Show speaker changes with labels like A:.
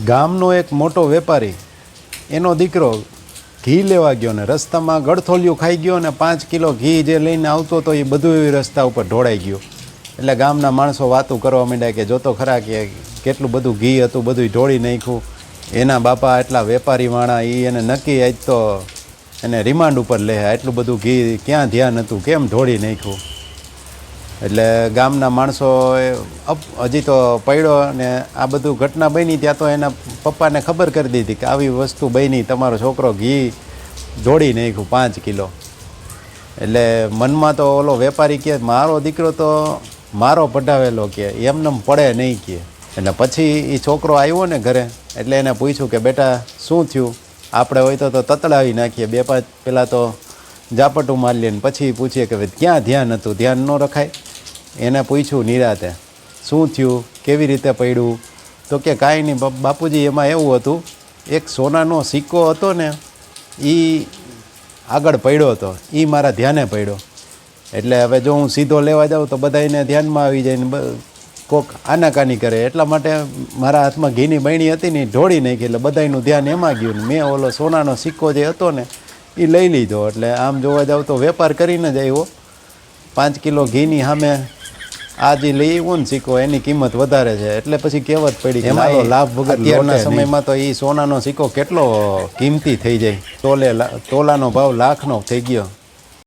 A: ગામનો એક મોટો વેપારી એનો દીકરો ઘી લેવા ગયો ને રસ્તામાં ગળથોલિયું ખાઈ ગયો ને 5 કિલો ઘી જે લઈને આવતો હતો એ બધું રસ્તા ઉપર ઢોળાઈ ગયું. એટલે ગામના માણસો વાતું કરવા માંડ્યા કે જોતો ખરા કે કેટલું બધું ઘી હતું બધું ઢોળી નાખ્યું. એના બાપા એટલા વેપારી વાળા એ એને નક્કી આજ તો એને રિમાન્ડ ઉપર લે, એટલું બધું ઘી ક્યાં ધ્યાન હતું, કેમ ઢોળી નાખ્યું. એટલે ગામના માણસો હજી તો પડ્યો ને આ બધું ઘટના બની ત્યાં તો એના પપ્પાને ખબર કરી દીધી કે આવી વસ્તુ બની, તમારો છોકરો ઘી ઢોળી નાખ્યું 5 કિલો. એટલે મનમાં તો ઓલો વેપારી કહે મારો દીકરો તો મારો પઢાવેલો કે એમને પડે નહીં કહે. એટલે પછી એ છોકરો આવ્યો ને ઘરે એટલે એને પૂછ્યું કે બેટા શું થયું, આપણે હોય તો તતડાવી નાખીએ, 2-5 પહેલાં તો ઝાપટું મારી લઈએ ને પછી પૂછીએ કે ક્યાં ધ્યાન હતું, ધ્યાન ન રખાય. એને પૂછ્યું નિરાતે શું થયું, કેવી રીતે પડ્યું. તો કે કાંઈ નહીં બાપુજી, એમાં એવું હતું એક સોનાનો સિક્કો હતો ને એ આગળ પડ્યો હતો, એ મારા ધ્યાને પડ્યો. એટલે હવે જો હું સીધો લેવા જાઉં તો બધા એને ધ્યાનમાં આવી જાય ને કોક આનાકાની કરે, એટલા માટે મારા હાથમાં ઘીની બહેણી હતી ને ઢોળી નાખી. એટલે બધાનું ધ્યાન એમાં ગયું ને મેં ઓલો સોનાનો સિક્કો જે હતો ને એ લઈ લીધો. એટલે આમ જોવા જાવ તો વેપાર કરીને જ આવ્યો. 5 કિલો ઘીની સામે આ જે લઈ આવ્યો ને સિક્કો એની કિંમત વધારે છે. એટલે પછી કહેવત પડી એમાં તો લાભ વગર. અત્યારના સમયમાં તો એ સોનાનો સિક્કો કેટલો કિંમતી થઈ જાય, તોલાનો ભાવ લાખનો થઈ ગયો.